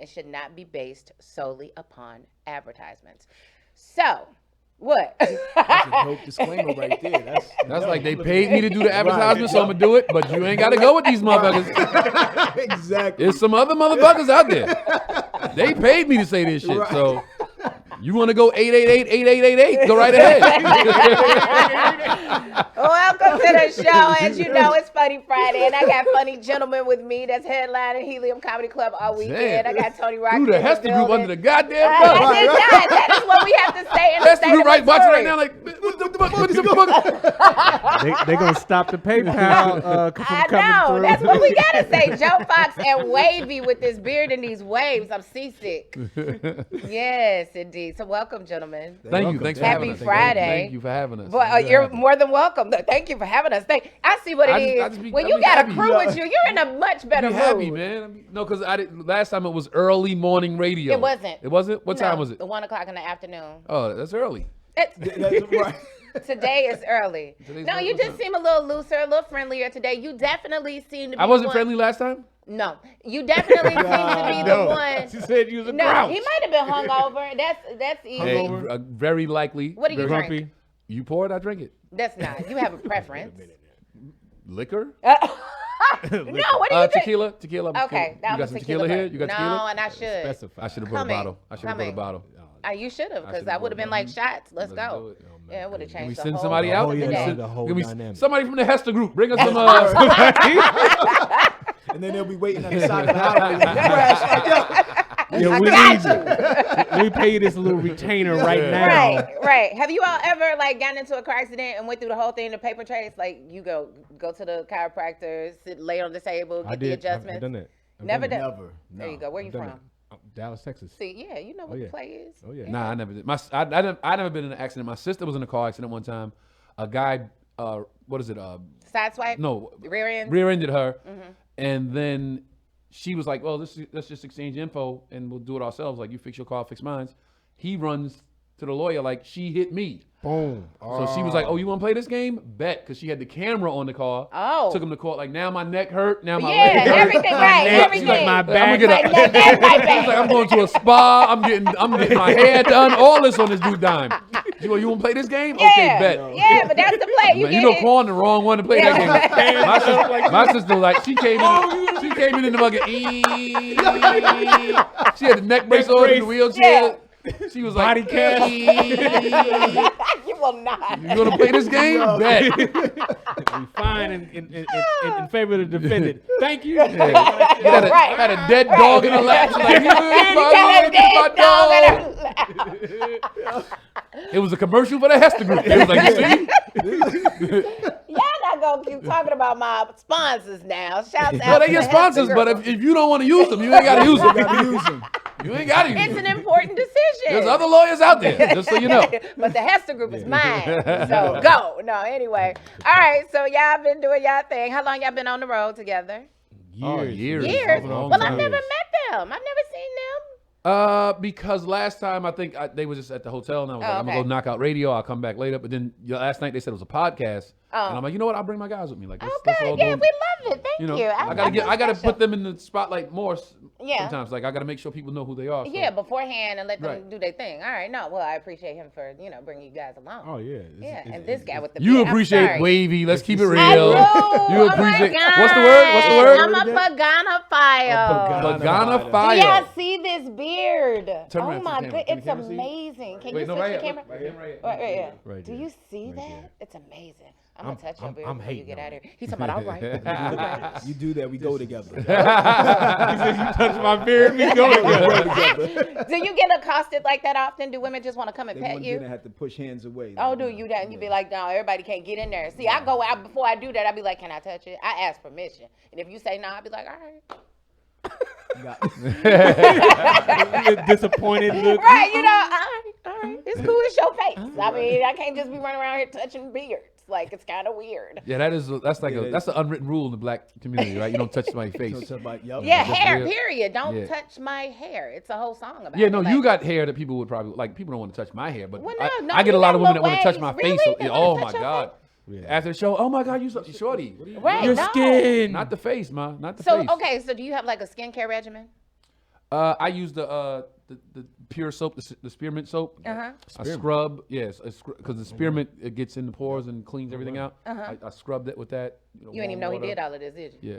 and should not be based solely upon advertisements. So, what? That's a dope disclaimer right there. That's like they paid me to do the advertisement, so I'm gonna do it. But you ain't gotta go with these motherfuckers. Exactly. There's some other motherfuckers out there. They paid me to say this shit. Right. So you want to go 888-8888? Go right ahead. Welcome to the show. As you know, it's Funny Friday, and I got funny gentlemen with me that's headlining Helium Comedy Club all weekend. I got Tony Rock. Through the Hester Group under the goddamn bus. That is what we have to say in the Hester Group right watching right now like, what is the fuck? They gonna stop the PayPal from I coming know. through. That's what we gotta say. Joe Fox and Wavy with this beard and these waves. I'm seasick. Yes, indeed. So welcome, gentlemen. Thank you. Thanks for having us. Happy Friday. Thank you for having us. Well, you're more than welcome. Thank you for having us. I see what it is. When you got a crew with you, you're in a much better mood. Happy, man. No, because last time it was early morning radio. It wasn't. It wasn't? What time was it? 1 o'clock in the afternoon. Oh, that's early. That's right. Today is early. No, you just seem a little looser, a little friendlier today. You definitely seem to be. I wasn't friendly last time? No, you definitely seem to be the one. She said you was a No, grouch. he might have been hungover. That's easy. Hey, very likely. What do you very drink? You pour it, I drink it. That's not. You have a preference. Liquor? No, what do you drink? Tequila. Okay, You got some tequila here? You got no, tequila? and I should. I should have brought a bottle. You should have, because that would have been like shots. Let's go. Yeah, it would have Can we changed the send whole somebody out? The whole dynamic. Somebody from the Hester Group. Bring us some. And then they'll be waiting on the side of the highway when you crash. Like, Yeah, we need you. We pay you this little retainer right now. Right. Have you all ever gotten into a car accident and went through the whole thing, the paper trace? Like you go to the chiropractor, lay on the table, get the adjustments. I've done that. Never done. Never. There you go. Where you from? Dallas, Texas. See, yeah, you know what the play is. Oh yeah. Nah, I never did. I never been in an accident. My sister was in a car accident one time. A guy, what is it? Sideswipe? No, Rear-ended her, and then she was like, "Well, let's just exchange info and we'll do it ourselves. Like you fix your car, I'll fix mine." He runs to the lawyer like she hit me. Boom. So she was like, "Oh, you want to play this game? Bet," because she had the camera on the car. Oh. Took him to court. Like now my neck hurt. Now my leg hurt. Everything right. Everything. She's like, my back. She's like, I'm going to a spa. I'm getting my hair done. All this on this dude dime. You want to play this game? Yeah. Okay, bet. Yeah, but that's the play. Man, you know, calling the wrong one to play that game. My sister, like, she came in the fucking. She had the neck brace on in the wheelchair. Yeah. She was Body like, cast. You will not. You gonna play this game? Bet. We fine in favor of the defendant. Thank you. Had a dead dog in her lap. She's like, It was a commercial for the Hester Group. It was like, you see? Y'all not gonna keep talking about my sponsors now. Shouts out. Well, they to get the sponsors, Hester but Group. if you don't want to use them, you ain't got to use them. You ain't got to use It's them. an important decision. There's other lawyers out there, just so you know. But the Hester Group is mine. So go. No, anyway. All right, so y'all been doing y'all thing. How long y'all been on the road together? Years. Years. Long Well, time. I've never met them. I've never seen them. Because last time I think they was just at the hotel and I was like, I'm okay. gonna go knock out radio. I'll come back later. But then last night they said it was a podcast, and I'm like, you know what? I'll bring my guys with me. Like, let's all Yeah, go. we love it. Thank You know, you. I gotta put them in the spotlight more. Sometimes, like I gotta make sure people know who they are. So. Yeah, beforehand and let them Right. do their thing. All right, no, well, I appreciate him for bringing you guys along. Oh yeah. And this guy with the You beard, I'm appreciate sorry. Wavy. Let's keep it real. I do. You Oh my appreciate. God. What's the word? What's the word? I'm a Paganophile. Pagana Do fire. y'all see this beard? Turn Oh around to my the god, camera. Can it's the camera see? amazing. Can Wait, you no, switch right the here. camera? Right here. Right here. Right Do there. you see Right that? there. It's amazing. I'm gonna touch your I'm beard before you hating get on out of here. He's talking about all right. You do that, we go together. He said, you touch my beard, we go together. Do you get accosted like that often? Do women just want to come and They pet want you? you to have to push hands away. Oh, do you that? And you be like, no, everybody can't get in there. See, I go out before I do that. I be like, can I touch it? I ask permission. And if you say no, I be like, all right. Disappointed look. Right, all right. It's cool. It's your face. I mean, I can't just be running around here touching beards. Like, it's kind of weird. Yeah, that's an unwritten rule in the black community, right? You don't touch somebody's face. Yeah, hair, weird. period. Don't Yeah. touch my hair. It's a whole song about Yeah, it. no, Like, you got hair that people would probably like. People don't want to touch my hair, but Well, I get a you lot got of women that little want to touch my waves. face. Really? They Oh wanna my touch your god! Yeah. After the show, oh my god, you shorty. Right, Your no. skin. Not the face, ma. Not the So, face. okay, so do you have like a skincare regimen? I use the pure soap, the spearmint soap. I scrub, because the spearmint it gets in the pores and cleans everything out. I scrubbed it with that. You didn't even know he did all of this, did you? Yeah.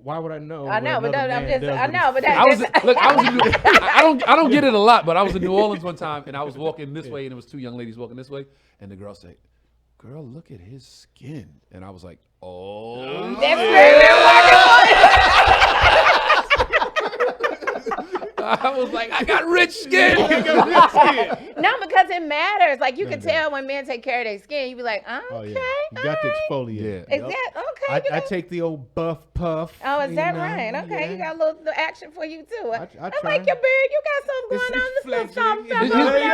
Why would I know? I know, but I don't get it a lot, but I was in New Orleans one time and I was walking this way and there was 2 young ladies walking this way and the girl said, "Girl, look at his skin," and I was like, "Oh." I was like, I got rich skin. No, because it matters. Like you can tell when men take care of their skin. You be like, okay, you got to exfoliate. Yeah. Is that okay? I take the old buff puff. Oh, is that right? Okay, you got a little action for you too. I like your beard. You got something going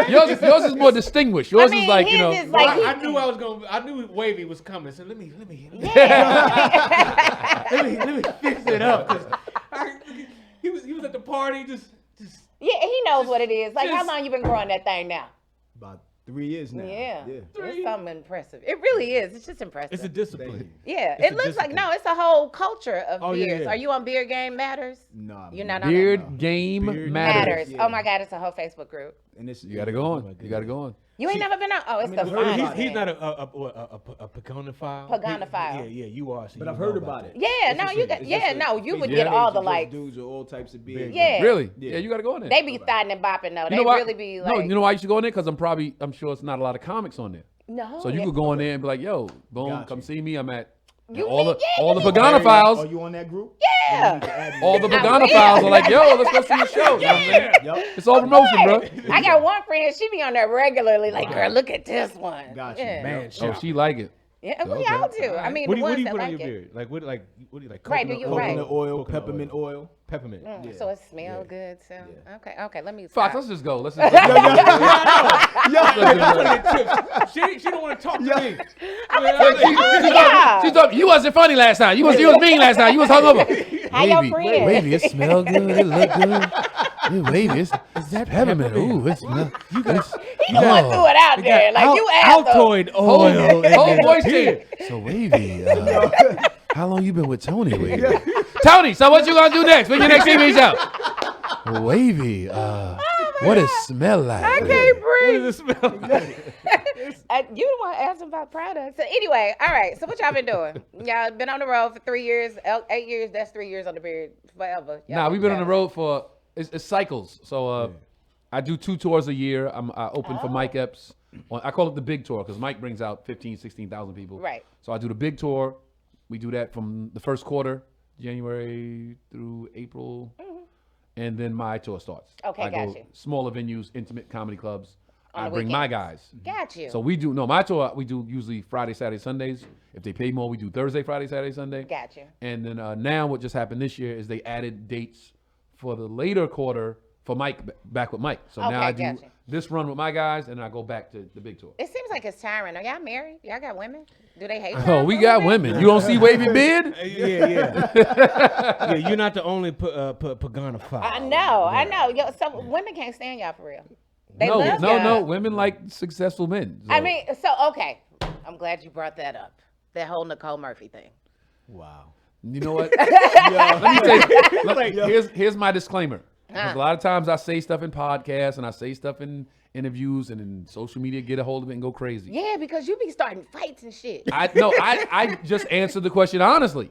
on. Yours is more distinguished. Yours is like, you know. I knew Wavy was coming. So let me let me fix it up. He was at the party just. Yeah, he knows what it is. Like, how long you been growing that thing now? About 3 years now. Yeah. It's something impressive. It really is. It's just impressive. It's a discipline. Yeah, it looks like, no, it's a whole culture of beards. Are you on Beard Game Matters? No. You're not on Beard Game Matters. Yeah. Oh my God, it's a whole Facebook group. And you got to go on. You got to go on. You ain't never been on? Oh, it's the finest. He's not a paganophile. Paganophile. Yeah, you are. So but I've heard about it. Yeah, no, you got. Yeah, no, you would get all the likes. Dudes with all types of beards. Yeah. Really? Yeah, you got to go on there. They be thotting and bopping though. They really be like. No, you know why you should go in there? Because I'm sure it's not a lot of comics on there. No. So you could go in there and be like, yo, boom, come see me. I'm at all the Are Paganophiles. you on that group? Yeah. All the Paganophiles are like, yo, let's go see the show. Yeah. It's all promotion, bro. I got one friend, she be on there regularly, like, girl, look at this one. Gotcha. Yeah. Man, Oh, she like it. Yeah, we all do. I mean, what the do ones you that put on like your it. beard? Like what do you like? Right, do you Coconut oil, peppermint oil. Peppermint. So it smells good too. Yeah. Okay, let me Fox, stop. let's just go. Let's She don't want to talk to me. She thought you wasn't funny last time. You was mean last time. You was hungover. How your friend? Wavy, it smell good. It look good. Wavy, it's peppermint. Ooh, it smell. He going through it out there. Like you asked Altoid oil. Whole voice change. So Wavy, how long you been with Tony, Wavy? Tony, so what you gonna do next? When your next TV show? Wavy, what it smell like? I can't breathe. What does it smell like? You don't want to ask him about products. So anyway, all right. So what y'all been doing? Y'all been on the road for 3 years, 8 years. That's 3 years on the beard forever. Nah, we've been on the road for it's cycles. So I do 2 tours a year. I open for Mike Epps. I call it the big tour because Mike brings out 15,000, 16,000 people. Right. So I do the big tour. We do that from the first quarter, January through April, and then my tour starts. Okay, I got go you. smaller venues, intimate comedy clubs. I the bring my weekends. guys. Got you. So my tour, we do usually Friday, Saturday, Sundays. If they pay more, we do Thursday, Friday, Saturday, Sunday. Got you. And then now what just happened this year is they added dates for the later quarter for Mike, back with Mike. So now I do gotcha. this run with my guys, and I go back to the big tour. It seems like it's tiring. Are y'all married? Y'all got women? Do they hate y'all? Oh, we for got women? women. You don't see Wavy beard? Yeah. You're not the only paganophile. I know. Yo, so women can't stand y'all for real. They love no. y'all. Women like successful men. So. I mean, so okay. I'm glad you brought that up. That whole Nicole Murphy thing. Wow. You know what? Let me tell you. Here's my disclaimer. Because a lot of times I say stuff in podcasts and I say stuff in interviews and in social media, get a hold of it and go crazy. Yeah, because you be starting fights and shit. I just answered the question honestly.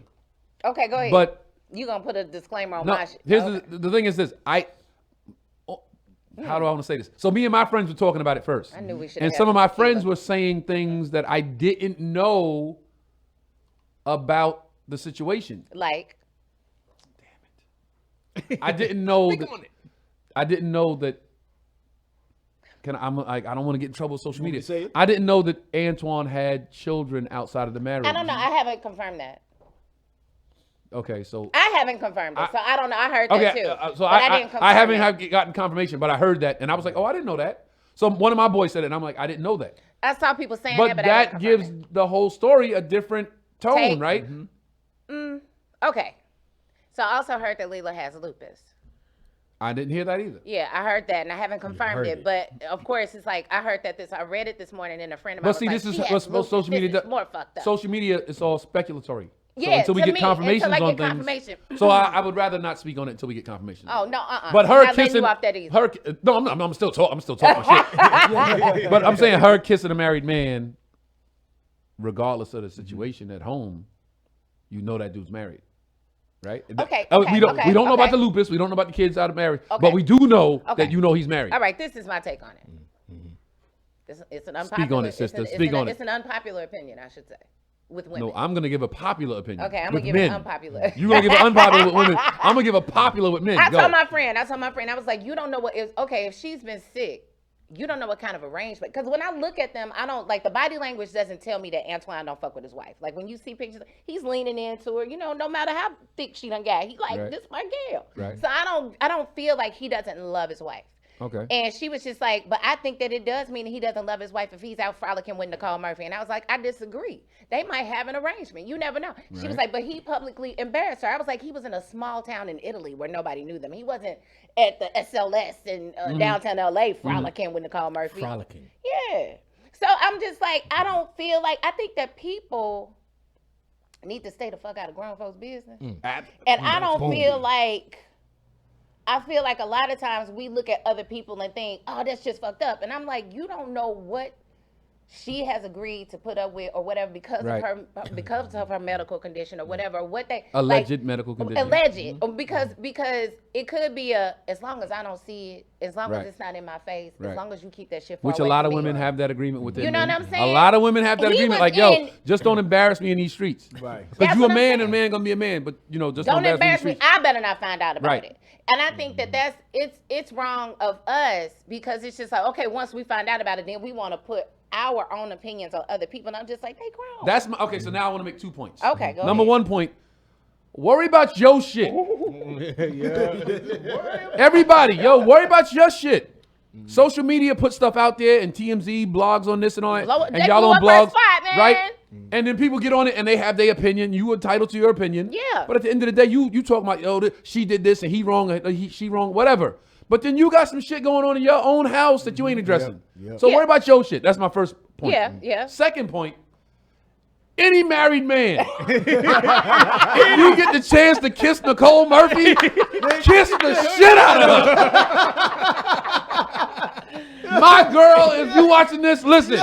Okay, go ahead. But you gonna put a disclaimer on no, my shit. here's Okay. the thing is this. How do I want to say this? So me and my friends were talking about it first. I knew we should. And some of my friends were saying things that I didn't know about the situation. Like. I didn't know that. I didn't know that. I don't want to get in trouble with social media. Say it? I didn't know that Antoine had children outside of the marriage. I don't know. I haven't confirmed that. Okay, so I haven't confirmed it, so I don't know. I heard that too. So but I didn't confirm I haven't it. gotten confirmation, but I heard that, and I was like, oh, I didn't know that. So one of my boys said it, and I'm like, I didn't know that. I saw people saying But that, but I didn't that confirm gives it. the whole story a different tone, Take. right? Okay. So I also heard that Leela has lupus. I didn't hear that either. Yeah, I heard that, and I haven't confirmed it. But of course, it's like I heard that I read it this morning, and a friend of mine But see, was this like, is she what has most social lupus. media This does. is more fucked up. Social media is all speculatory. So until we get confirmations on things. Confirmation. So I would rather not speak on it until we get confirmation. Oh no, But her not kissing you off that easy. no, I'm still talking my shit. But I'm saying her kissing a married man, regardless of the situation at home, you know that dude's married. Right? Okay. We don't know about the lupus. We don't know about the kids out of marriage. Okay. But we do know that you know he's married. All right, this is my take on it. It's an unpopular. Speak on it, sister. Speak on it. It's an unpopular opinion, I should say, with women. No, I'm gonna give a popular opinion. Okay, I'm gonna give men. an unpopular. You're gonna give an unpopular with women. I'm gonna give a popular with men. I told my friend, I was like, you don't know what is okay if she's been sick. You don't know what kind of arrangement. Because when I look at them, I don't like the body language doesn't tell me that Antoine don't fuck with his wife. Like when you see pictures, he's leaning into her. You know, no matter how thick she done got, he like this my girl. Right. So I don't feel like he doesn't love his wife. Okay. And she was just like, but I think that it does mean that he doesn't love his wife if he's out frolicking with Nicole Murphy. And I was like, I disagree. They might have an arrangement. You never know. She was like, but he publicly embarrassed her. I was like, he was in a small town in Italy where nobody knew them. He wasn't at the SLS in downtown LA frolicking with Nicole Murphy. Frolicking. Yeah. So I'm just like, I think that people need to stay the fuck out of grown folks' business. And I don't feel like, I feel like a lot of times we look at other people and think, oh, that's just fucked up. And I'm like, you don't know what she has agreed to put up with or whatever because of her medical condition or whatever. What they alleged medical condition. Because it could be as long as I don't see it, as long as it's not in my face, as long as you keep that shit far Which away a lot from of me. women have that agreement with them. You know what I'm saying? A lot of women have that agreement. Like, yo, just don't embarrass me in these streets. Right. Because you a man and a man gonna be a man, but you know, just don't embarrass me. I better not find out about it. And I think that it's wrong of us because it's just like, okay, once we find out about it, then we want to put our own opinions on other people. And I'm just like, they grown. Okay, so now I want to make 2 points. Okay, go Number ahead. 1 point, worry about your shit. Everybody, worry about your shit. Social media put stuff out there and TMZ blogs on this and all that. And y'all on blogs, right? And then people get on it and they have their opinion. You entitled to your opinion. Yeah. But at the end of the day, you talking about, she did this and he wrong, she wrong, whatever. But then you got some shit going on in your own house that you ain't addressing. So worry about your shit. That's my first point. Yeah. Second point, any married man, if you get the chance to kiss Nicole Murphy, kiss the shit out of her. My girl, if you watching this, listen.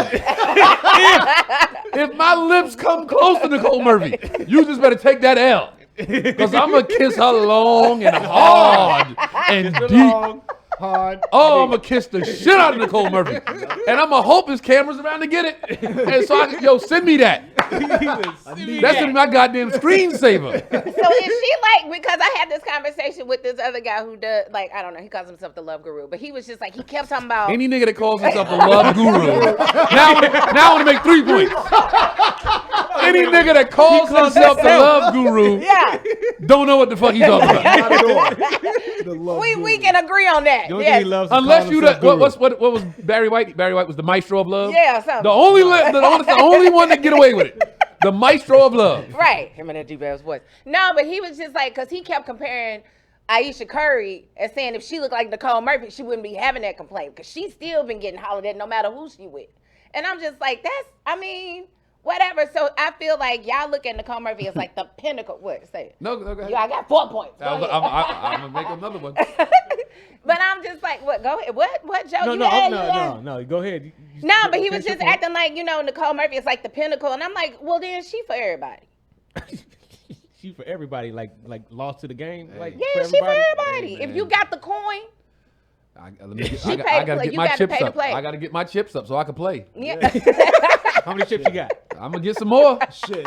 If my lips come close to Nicole Murphy, you just better take that L. Because I'm going to kiss her long and hard and deep. Hard. Oh, I'm going to kiss the shit out of Nicole Murphy. And I'm going to hope his camera's around to get it. And so send me that. That's in my goddamn screensaver. So is she like, because I had this conversation with this other guy who does, like, I don't know, he calls himself the love guru, but he was just like, he kept talking about. Any nigga that calls himself a love guru. Now I want to make 3 points. Any nigga that calls himself the love guru don't know what the fuck he's talking about. We can agree on that. Yes. Unless you what was Barry White? Barry White was the maestro of love. Yeah, something. The only one that get away with it. The maestro of love. Right. Him and that deep ass voice. No, but he was just like, because he kept comparing Aisha Curry and saying if she looked like Nicole Murphy, she wouldn't be having that complaint because she's still been getting hollered at no matter who she with. And I'm just like, whatever. So I feel like y'all look at Nicole Murphy as like the pinnacle. What? Say it. No, go ahead. I got 4 points. I'm gonna make another one. But I'm just like, what? Go ahead. What, Joe? No. Go ahead. But he was just acting like, Nicole Murphy is like the pinnacle, and I'm like, well, then she for everybody. She for everybody, like lost to the game. Like yeah, she for everybody. If you got the coin. I gotta get my chips up. I gotta get my chips up so I can play. Yeah. How many chips you got? I'm gonna get some more. Shit.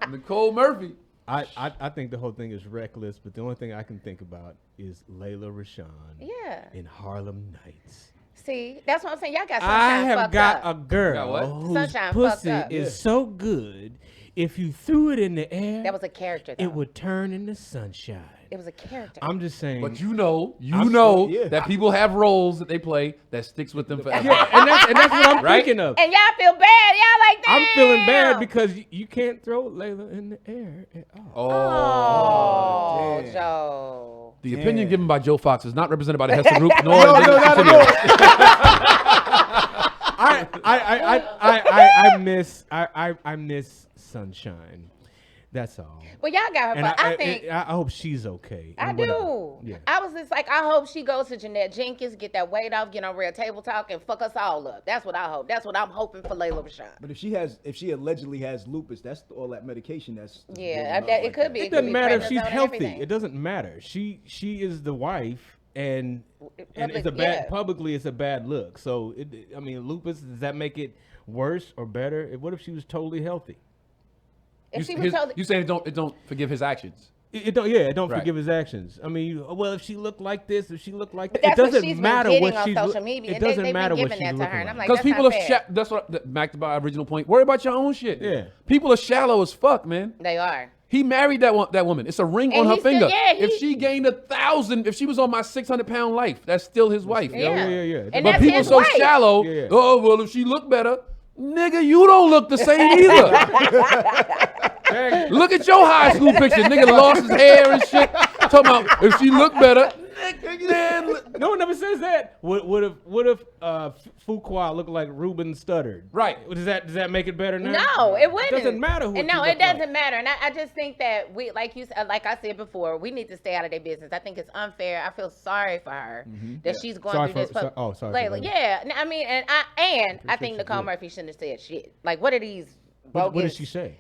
Nicole Murphy. I think the whole thing is reckless, but the only thing I can think about is Layla Rashawn. Yeah. In Harlem Nights. See, that's what I'm saying. Y'all got sunshine I have got a girl whose sunshine pussy is so good. If you threw it in the air, that was a character. Though. It would turn into sunshine. It was a character. I'm just saying. But that people have roles that they play that sticks with them forever. Yeah, and that's what I'm thinking of. And y'all feel bad. Y'all like that. I'm feeling bad because you can't throw Layla in the air at all. Oh, Joe. The opinion given by Joe Fox is not represented by the Hester Group, nor I miss sunshine. That's all. Well, y'all got her. And But I think I hope she's okay. I do. Yeah. I was just like, I hope she goes to Jeanette Jenkins, get that weight off, get on Real Table Talk, and fuck us all up. That's what I hope. That's what I'm hoping for Layla Rashawn. But if she allegedly has lupus, that's all that medication. It could be. It doesn't matter if she's prednisone and healthy. everything. It doesn't matter. She is the wife, and it's a bad. Yeah. Publicly, it's a bad look. So lupus, does that make it worse or better? What if she was totally healthy? If she was totally, You saying it don't forgive his actions? It don't Right. forgive his actions. I mean, well, if she looked like this, if she looked like that, that's it doesn't what she's matter been what getting on she's. social media. It doesn't they've matter been what giving she's that to looking her, and like. I'm like, Because that's people not are fair. that's what back to my original point. Worry about your own shit. Yeah. People are shallow as fuck, man. They are. He married that woman. It's a ring And on her he still- finger. yeah, If she gained 1,000, if she was on my 600-pound life, that's still his wife. yo. Yeah. Yeah. And But that's people his so wife. shallow. Yeah. Oh well, if she looked better, nigga, you don't look the same either. Look at your high school picture. Nigga lost his hair and shit. Talking about if she looked better. Man, No one ever says that. What if Fuqua looked like Ruben stuttered? Right. Does that make it better now? No, it wouldn't. It doesn't matter who. And no, it doesn't matter. And I just think that we, like I said before, we need to stay out of their business. I think it's unfair. I feel sorry for her that she's going Sorry through for- this. so- sorry for Layla. Layla. Yeah. I mean, and I think Nicole Murphy shouldn't have said shit. Like, what are these? What did bogus- she say?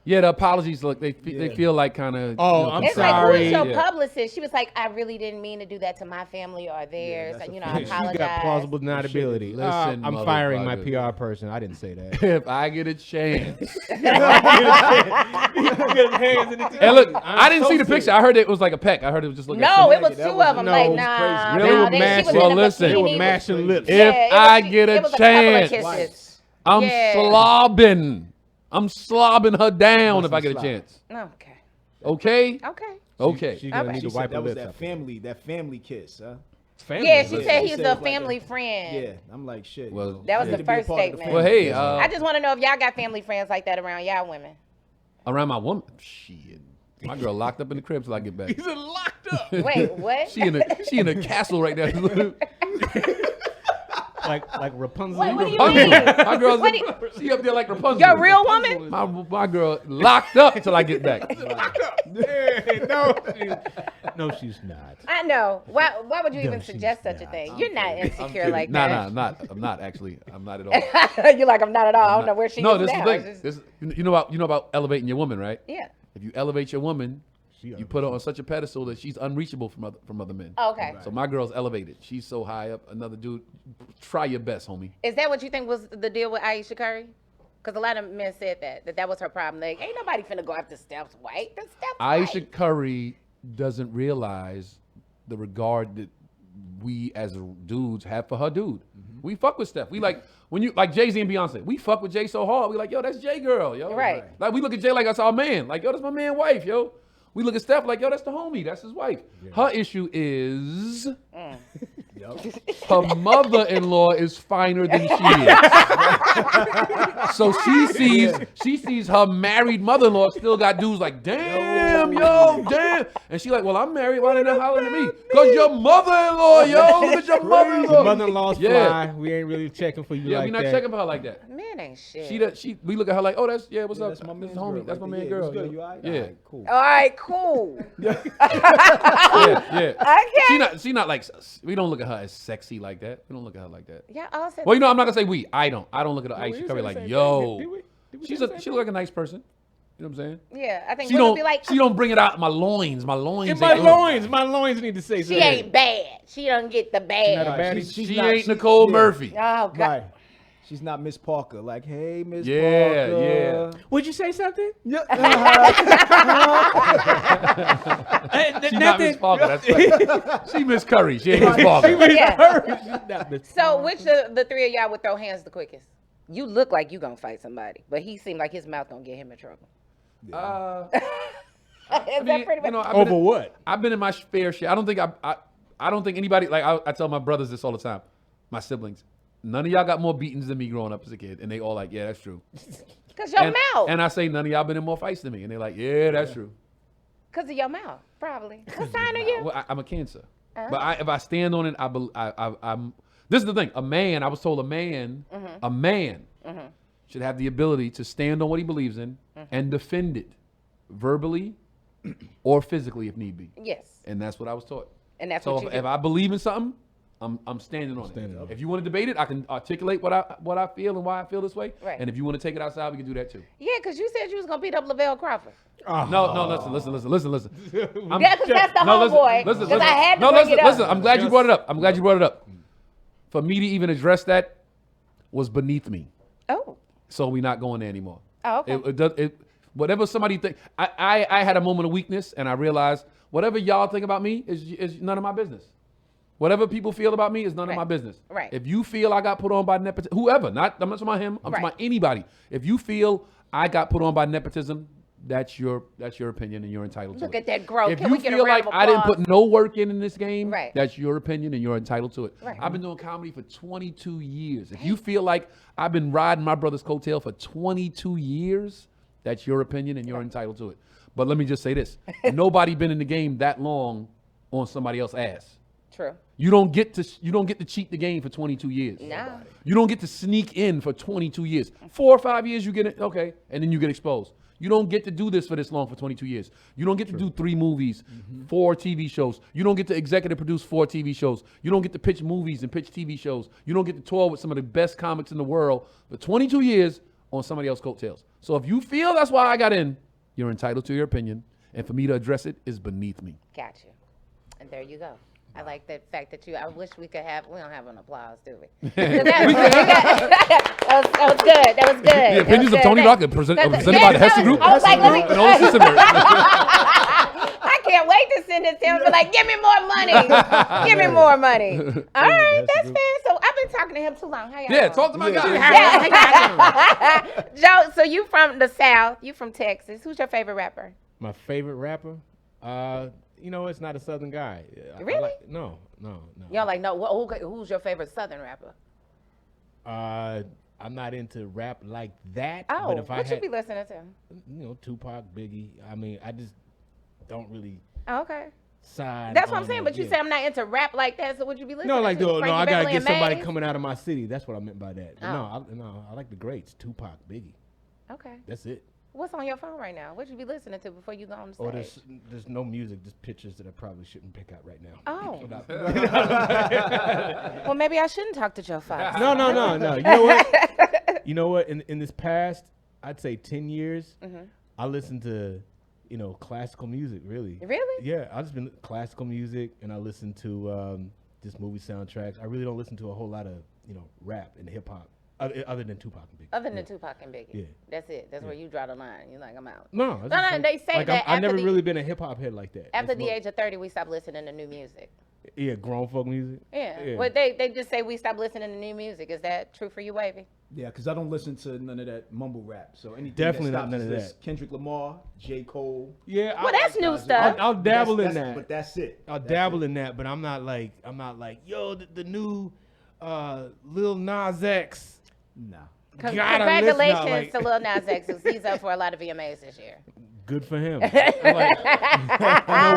yeah, the apologies look. They feel like kind of. Oh, I'm It's sorry. like, who is your Yeah. publicist? She was like, I really didn't mean to do that to my family or theirs. that's and, a I fact. She's apologize. got plausible deniability. Listen, I'm firing my motherfucker. PR person. I didn't say that. If I get a chance. Hands in the And look, I'm I didn't so see the serious. picture. I heard it was like a peck. I heard it was just looking. No, it was That two was- of them. no, Like, it was nah. crazy. They nah, were she mashing- was in Well, a listen. They were bikini. mashing lips. If Yeah, it I was- get a it was couple of chance. kisses. I'm Yeah. I'm slobbing her down if I get a slob. chance. Okay. Okay? Okay. Okay. She gonna Okay. need to She wipe said her that was lips. that family kiss, huh? Family. Yeah, she Yeah, said she he's said a like family that. friend. Yeah, I'm like shit. Well, That was I the need to be a first part of the statement. Well, family. hey, I just want to know if y'all got family friends like that around y'all women. around my woman. Shit. My girl locked up in the crib till I get back. He's locked up. Wait, what? She in a castle right now. like Rapunzel. What do you My mean? girl's What do she up there like Rapunzel. Your real woman? My girl locked up till I get back. No, she's not. I know. Why would you No, even she's suggest such a not. thing? You're not insecure Kidding. like Nah, that. I'm not actually. I'm not at all. You're like, I'm not at all. I don't know where she No, is this now. is the It's thing. just- This, you know about elevating your woman, right? yeah. If you elevate your woman, She you put her on such a pedestal that she's unreachable from other men. Okay. So my girl's elevated. She's so high up. Another dude. Try your best, homie. Is that what you think was the deal with Aisha Curry? Because a lot of men said that was her problem. Like, ain't nobody finna go after Steph's White. That's Steph's Aisha White. Curry doesn't realize the regard that we as dudes have for her dude. We fuck with Steph. We like when you like Jay-Z and Beyonce. We fuck with Jay so hard. We like, yo, that's Jay girl, yo. Right. Like we look at Jay like that's our man. Like, yo, that's my man wife, yo. We look at Steph like, yo, that's the homie. That's his wife. Her issue is her mother-in-law is finer than she is. So she sees her married mother-in-law still got dudes like, damn, yo, damn. And she like, well, I'm married. Why didn't they holler at me? Because your mother-in-law, yo. Look at your mother-in-law. Your mother-in-law's Yeah. fly. We ain't really checking for you Yeah, like we not that. checking for her like that. Man ain't shit. We look at her like, oh, what's up? That's my man's homie. girl That's my right man there. girl. What's good? yo. You all right? Yeah. All right, cool. All right, cool. Yeah. Okay. She not like, we don't look at her as sexy like that. We don't look at her like that. Yeah, all said Well, you know, I'm not gonna say we. I don't look at Aisha we Curry said like, the same yo, thing. Did we she say the look same like a nice person. You know what I'm saying? Yeah, I think She women don't be like, she don't bring it out my loins. My loins. In my ain't- loins need to say she something. ain't bad. She don't get the Not a bad. baddie. She's She not- ain't she- Nicole yeah. Murphy. Oh, God. Right. She's not Miss Parker. Like, hey, Miss Yeah, Parker. yeah. Would you say something? Yeah. She not Miss Parker. That's right. She Miss Curry. She ain't Miss Parker. Yeah. So which of the three of y'all would throw hands the quickest? You look like you gonna fight somebody, but he seemed like his mouth gonna get him in trouble. Is that pretty much? Over what? I've been in my fair share. I don't think anybody, like I tell my brothers this all the time, my siblings, none of y'all got more beatings than me growing up as a kid. And they all like, yeah, that's true. Cause your mouth. And I say, none of y'all been in more fights than me. And they're like, yeah, that's true. Cause of your mouth, probably. What sign are you? Well, I'm a Cancer. But if I stand on it, I'm, this is the thing. I was told a man should have the ability to stand on what he believes in and defend it. verbally or physically if need be. Yes. And that's what I was taught. And that's so what you if do. I believe in something, I'm standing on it. If you want to debate it, I can articulate what I feel and why I feel this way. Right. And if you want to take it outside, we can do that too. Yeah, because you said you was going to beat up Lavell Crawford. No, listen. Yeah, because that's the homeboy. Because I had to bring it up. Listen, I'm glad you brought it up. For me to even address that was beneath me. Oh. So we're not going there anymore. Oh, okay. Whatever somebody think, I had a moment of weakness and I realized whatever y'all think about me is none of my business. Whatever people feel about me is none of my business. Right. If you feel I got put on by nepotism, whoever, I'm not talking about him, I'm talking about anybody. If you feel I got put on by nepotism, that's your opinion and you're entitled to it. Look at that growth. If Can you we get a feel round like of I didn't applause? put no work in this game, Right. that's your opinion and you're entitled to it. Right. I've been doing comedy for 22 years. If you feel like I've been riding my brother's coattail for 22 years, that's your opinion and you're entitled to it. But let me just say this. Nobody been in the game that long on somebody else's ass. True. You don't get to cheat the game for 22 years. No. You don't get to sneak in for 22 years. 4 or 5 years you get it, okay, and then you get exposed. You don't get to do this for this long for 22 years. You don't get to do 3 movies, 4 TV shows. You don't get to executive produce 4 TV shows. You don't get to pitch movies and pitch TV shows. You don't get to tour with some of the best comics in the world for 22 years on somebody else's coattails. So if you feel that's why I got in, you're entitled to your opinion. And for me to address it is beneath me. Got you. And there you go. I like the fact that I wish we don't have an applause, do we? That was good. That was good. The opinions of Tony Rock presented by the Hester Group. I was like, and all the members. I can't wait to send it to him. Be like, give me more money. Give me more money. All right, that's fair. So I've been talking to him too long. How y'all doing? Talk to my guy. Yeah. Joe, so you from the South. You from Texas. Who's your favorite rapper? My favorite rapper? It's not a Southern guy. Really? No. Y'all like, no, who's your favorite Southern rapper? I'm not into rap like that. Oh, but if what you be listening to? Tupac, Biggie. I mean, I just don't really Okay. side. That's what I'm saying. But you say I'm not into rap like that. So would you be listening? No, like to I gotta Beverly get and somebody Maze? coming out of my city. That's what I meant by that. Oh. No, I like the greats. Tupac, Biggie. Okay. That's it. What's on your phone right now? What you be listening to before you go on the stage? Or there's no music, just pictures that I probably shouldn't pick out right now. Oh. Well, maybe I shouldn't talk to Joe Fox. No. You know what? You know what? In this past, I'd say 10 years, I listened to, classical music, really. Really? Yeah, I just been classical music, and I listen to just movie soundtracks. I really don't listen to a whole lot of, rap and hip hop. Other than Tupac and Biggie. Other than Tupac and Biggie. Yeah. That's it. That's where you draw the line. You're like, I'm out. No, They say that I've never really been a hip hop head like that. After the age of 30, we stop listening to new music. Yeah, grown folk music. Yeah. Well, they just say we stop listening to new music. Is that true for you, Wavy? Yeah, because I don't listen to none of that mumble rap. So anything Definitely that not none of this that. Kendrick Lamar, J. Cole. Yeah. Well, that's new stuff. I'll dabble in that. But that's it. I'll dabble in that, but I'm not like, yo, the new Lil Nas X. Nah. Congratulations to Lil Nas X, because he's up for a lot of VMAs this year. Good for him. When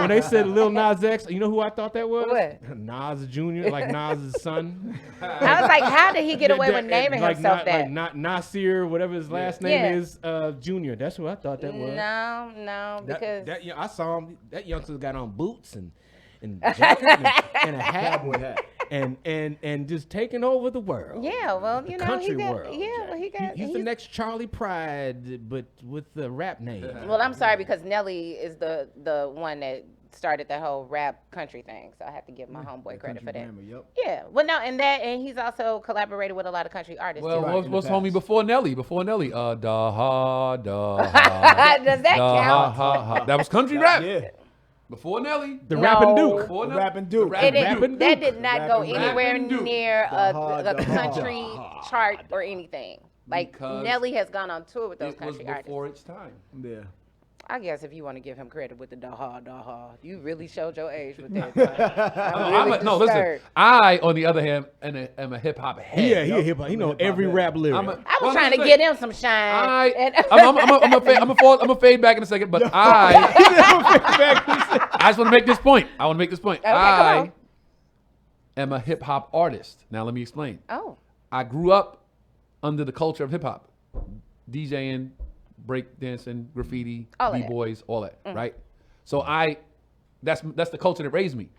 they said Lil Nas X, you know who I thought that was? What? Nas Jr., like Nas' son. I was like, how did he get away with naming himself that? Like not Nasir, whatever his last name is, Jr. That's who I thought that was. No, because I saw him. That youngster got on boots and jacket and a hat. And just taking over the world. Yeah, well, the country world. Yeah, well, he's the next Charlie Pride, but with the rap name. Well, I'm sorry, because Nelly is the one that started the whole rap country thing, so I have to give my homeboy credit for that. Grammar, yep. Yeah, well, no, and he's also collaborated with a lot of country artists. Well, too. what's homie before Nelly? Does that count? That was country rap. Yeah. Before Nelly. The Rapping Duke. Before The Nelly. Rapping Duke. That did not go anywhere Rapping Duke. near a The country chart or anything. Like, Because Nelly has gone on tour with those It was country before artists. its time. Yeah. I guess if you want to give him credit with the daha, you really showed your age with that. No, listen. I, on the other hand, am a hip hop head. Yeah, he a hip hop. He know every rap lyric. I was trying to get him some shine. I'm gonna fade back in a second, but I just want to make this point. Okay, I am a hip hop artist. Now let me explain. Oh. I grew up under the culture of hip hop, DJing, break dancing, graffiti, All of b-boys, all that, right? So that's the culture that raised me.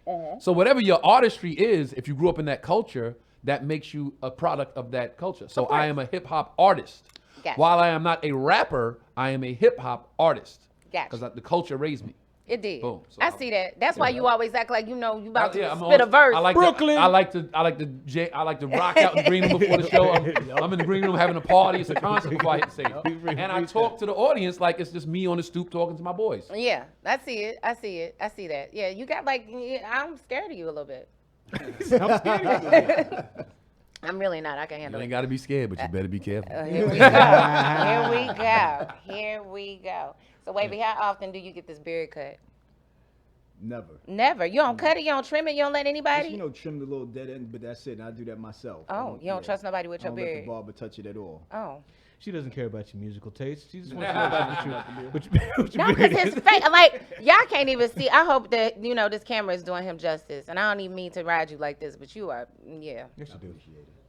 So whatever your artistry is, if you grew up in that culture, that makes you a product of that culture. So I am a hip hop artist. Gotcha. While I am not a rapper, I am a hip hop artist. Gotcha. Because the culture raised me. It did. Boom. So I see that. That's why you always act like you about to I'm spit a verse. I like Brooklyn. I like to rock out in the green room before the show. I'm in the green room having a party. It's a concert before I hit the stage. And I talk to the audience like it's just me on the stoop talking to my boys. Yeah, I see it. I see that. Yeah, you got I'm scared of you a little bit. I'm really not. I can handle You it. ain't got to be scared, but you better be careful. Here we go. Here we go. So, Wavy, how often do you get this beard cut? Never. Never. You don't cut it. You don't trim it. You don't let anybody. Just, trim the little dead end, but that's it. And I do that myself. Oh, you don't trust nobody with your I don't let beard. the barber touch it at all. Oh. She doesn't care about your musical taste. She just wants to know about what No, your because beard his is. face, like, y'all can't even see. I hope that, this camera is doing him justice. And I don't even mean to ride you like this, but you are, yeah. Yes, you do.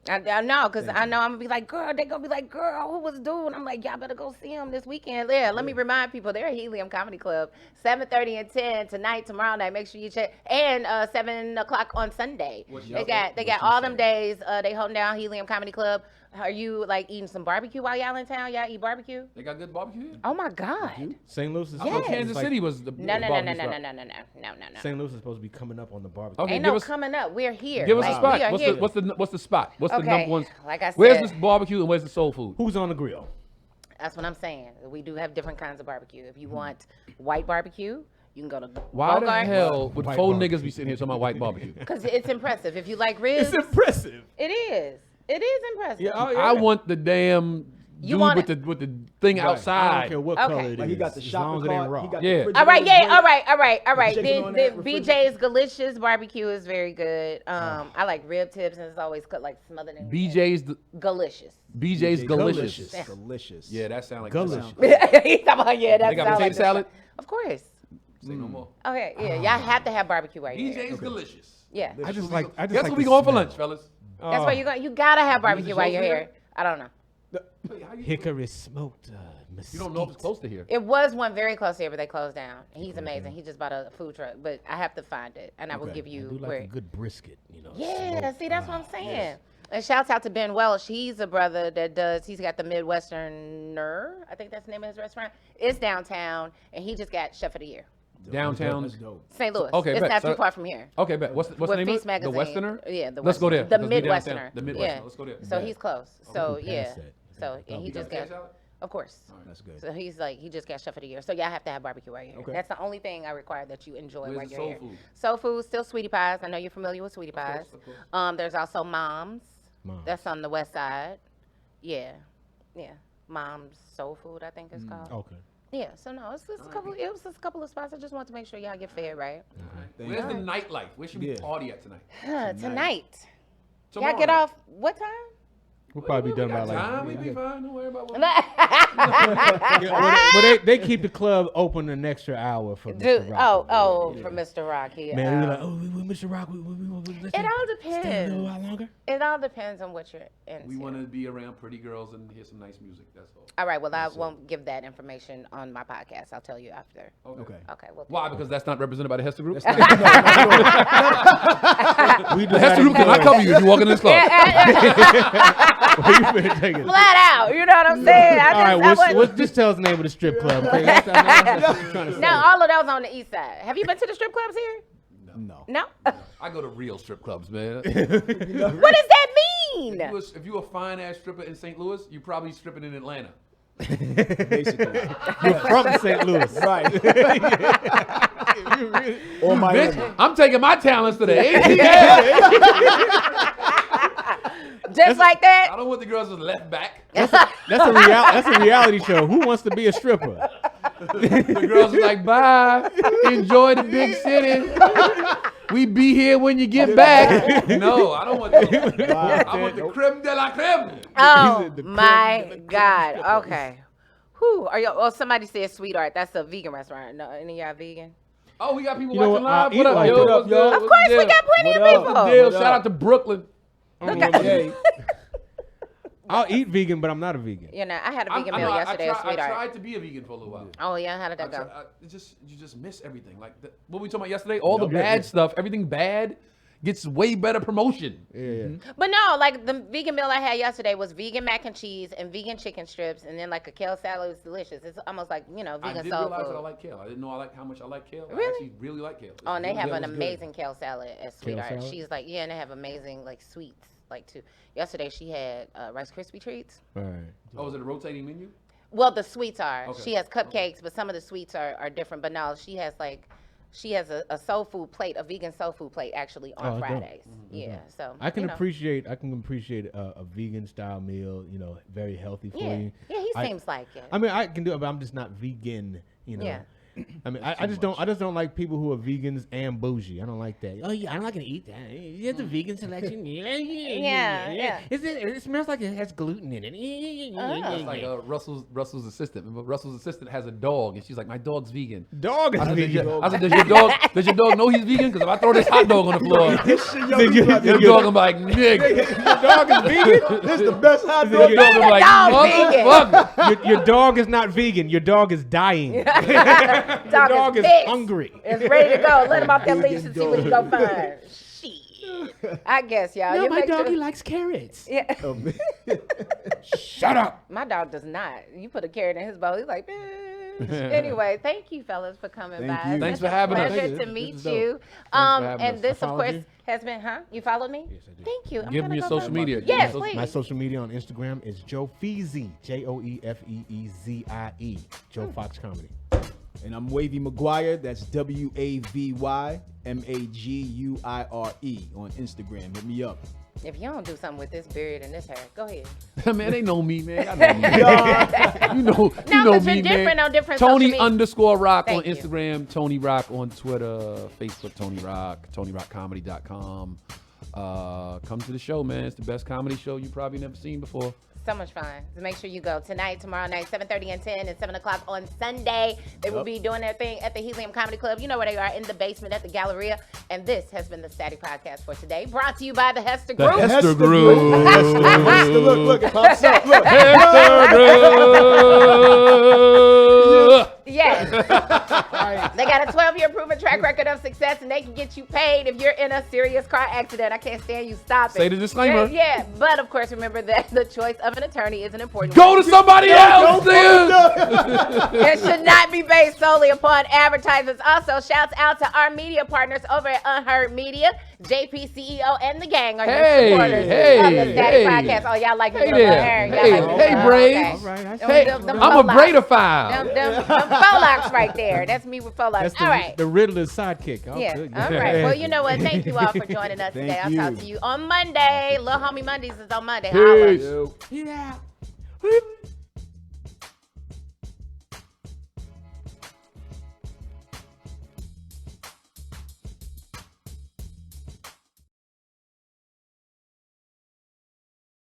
I know, because I know I'm going to be like, girl, they going to be like, girl, who was dude? I'm like, y'all better go see him this weekend. Yeah, let me remind people, they're at Helium Comedy Club, 7:30 and 10 tonight, tomorrow night. Make sure you check. And 7 o'clock on Sunday. They got all them days. They holding down Helium Comedy Club. Are you, like, eating some barbecue while y'all in town? Y'all eat barbecue? They got good barbecue here? Oh, my God. St. Louis is I thought Kansas City was the No. barbecue spot. No. St. Louis is supposed to be coming up on the barbecue. Okay, Ain't give no us- coming up. We're here. Give us a Like, spot. we are here. What's the spot? What's the Okay, number one? like I Where's said- this barbecue and where's the soul food? Who's on the grill? That's what I'm saying. We do have different kinds of barbecue. If you want white barbecue, you can go to Why the Bogart. hell would White four barbecue. niggas be sitting here talking about white barbecue? Because it's impressive. If you like ribs, It's impressive. it is. It is impressive. Yeah, oh, yeah. I want the damn You dude want with the thing I don't outside. care what Okay. color it is. Like he got the as shopping long as it ain't cart. raw. He got Yeah. the All right, yeah, refrigerator. all right. Chicken on The that BJ's Delicious barbecue is very good. I like rib tips, and it's always cut like smothered in delicious. BJ's delicious. Delicious. Yeah, that sound like Delicious. He's talking about, yeah, that's They got potato salad. Of course. Say no more. Okay, yeah, y'all have to have barbecue right here. BJ's delicious. Yeah, I just like. Guess like what we the going for smell. lunch, fellas? that's why you gotta have barbecue while you're here. I don't know. Hickory smoked You don't know if it's close to here. It was one very close here, but they closed down. And he's amazing. He just bought a food truck, but I have to find it, and I will give I you do like where. a good brisket, Yeah, smoked. see, that's what I'm saying. And shouts out to Ben Welsh. He's a brother that he's got the Midwesterner. I think that's the name of his restaurant. It's downtown, and he just got Chef of the Year. Downtown. That's dope. St. Louis. Okay, it's bet. not So- too far from here. Okay, bet. What's the With name of Feast it? Magazine. The Westerner? Yeah, Let's go there. The because we downtown. Midwesterner. The Midwesterner. Yeah. Let's go there. So he's close. So past yeah. that. So and he just got, Potato salad? of course. That's good. So he just got Chef of the Year. So y'all have to have barbecue right here. Okay. That's the only thing I require that you enjoy Where's while the you're soul here. food? Soul food, still Sweetie Pies. I know you're familiar with Sweetie Pies. Of course. There's also Mom's. Mom's. That's on the west side. Yeah. Mom's Soul Food, I think it's called. Okay. Yeah. So no, it's just a couple. It was just a couple of spots. I just want to make sure y'all get fed right. Where's the nightlife? Where should we Yeah. party at tonight? Tonight. Y'all Tomorrow get night. off what time? We'll probably be done by Got time. like. We be fine. Don't worry about what. But they keep the club open an extra hour for Mr. Dude, Rock. for Mr. Rock here. Man, we like, Mr. Rock, It all stay a little while depends. longer. It all depends on what you're into. We want to be around pretty girls and hear some nice music. That's all. All right. Well, I won't give that information on my podcast. I'll tell you after. Okay. Okay. Well. Why? Because that's not represented by the Hester Group. That's not, We do The Hester Group cannot cover you if you walk in this club. Flat out. You know what I'm saying? All right, just tell us the name of the strip club. Okay? That's what I'm trying to say. No, all of those on the east side. Have you been to the strip clubs here? no. No. I go to real strip clubs, man. What does that mean? If you a fine ass stripper in St. Louis, you probably stripping in Atlanta. Basically. You're from St. Louis. Right. Or Miami. Bitch, I'm taking my talents to the ATL. Just like that? I don't want the girls with left back. That's a reality show. Who wants to be a stripper? The girls are like, bye. Enjoy the big city. We be here when you get back. No, I don't want that. I want the creme de la creme. Oh The my creme God. strippers. Okay. Whew. Are y'all? Oh, somebody said Sweetheart. That's a vegan restaurant. No, any of y'all vegan? Oh, we got people You know watching what? live. I'll What eat up, like yo? that. What's good? Of What's course, the we deal? got plenty of What up? people. Deal. What Shout up? out to Brooklyn. Yay. I'll eat vegan, but I'm not a vegan. You know, I had a vegan meal yesterday, sweetheart. I tried to be a vegan for a little while. Oh yeah, how did that go? You just miss everything. Like what we talking about yesterday, all the bad stuff, everything bad gets way better promotion. Yeah. But no, like the vegan meal I had yesterday was vegan mac and cheese and vegan chicken strips, and then like a kale salad was delicious. It's almost like vegan soul food. I didn't realize that I like kale. I didn't know how much I like kale. Really? I actually really like kale. Oh, and they have an amazing kale salad at Sweetheart. salad? She's like, and they have amazing like sweets like too. Yesterday she had Rice Krispie treats. All right. Oh, is it a rotating menu? Well, the sweets are. Okay. She has cupcakes, but some of the sweets are different. But no, she has a soul food plate, a vegan soul food plate actually on Fridays. Yeah, so I can appreciate a vegan style meal. You know, very healthy for you. Yeah, he seems like it. I mean, I can do it, but I'm just not vegan. You know. Yeah. I mean, I just don't like people who are vegans and bougie. I don't like that. Oh yeah, I'm not gonna eat that. It's a vegan selection. Yeah. It smells like it has gluten in it. It's like Russell's assistant. Remember, Russell's assistant has a dog, and she's like, "My dog's vegan." Dog is vegan. I said, "Does your dog know he's vegan? Because if I throw this hot dog on the floor, your dog will be like, nigga, Your dog is vegan. This is the best hot dog. your dog will be like, motherfucker." Your dog is not vegan. Your dog is dying. Your dog is pissed. hungry. It's ready to go. Let him off that leash and see what he go find. Shit. I guess, y'all. No, You my make doggy sure- likes carrots. Yeah. Shut up. My dog does not. You put a carrot in his bowl, he's like, anyway, thank you, fellas, for coming by. you. Thanks Such for having us. Pleasure Thank to you. meet This is dope. you. for having And us. this, I of followed course, you? has been, You followed me? Yes, I did. Thank you. I'm Give gonna me your go social follow- media. Yes, Give me please. My social media on Instagram is Joe Feezy, JoeFeezie, Joe Fox Comedy. And I'm Wavy MaGuire. That's WavyMaguire on Instagram. Hit me up. If you don't do something with this beard and this hair, go ahead. Man, they know me, man. I know you. You know but me, you're different man. on different Tony social media. _Rock Thank on you. Instagram, Tony Rock on Twitter, Facebook, Tony Rock, TonyRockComedy.com. Come to the show, man. It's the best comedy show you probably never seen before. So much fun. So make sure you go tonight, tomorrow night, 7:30 and 10, and 7 o'clock on Sunday. They will be doing their thing at the Helium Comedy Club. You know where they are, in the basement at the Galleria. And this has been the Static Podcast for today, brought to you by the Hester Group. Hester Group. Look, it pops up. Look. Hester Group. Yes. They got a 12-year proven track record of success, and they can get you paid if you're in a serious car accident. I can't stand you. Stop it. Say the disclaimer. Yeah, but of course, remember that the choice of an attorney is an important Go to somebody else, nigga. It should not be based solely upon advertisers. Also, shouts out to our media partners over at Unheard Media. JP, CEO, and the gang are your supporters of the Static Podcast. Oh, y'all like me with my hair. Y'all like me. Braids. All right, Hey, Them I'm a faux locks. braidophile. Them faux locks right there. That's me with faux locks. That's All right. the Riddler's sidekick. Oh, Yeah. good. All right. Well, you know what? Thank you all for joining us today. I'll Thank talk you. to you on Monday. Little Homie Mondays is on Monday. Holla. Peace. Yeah.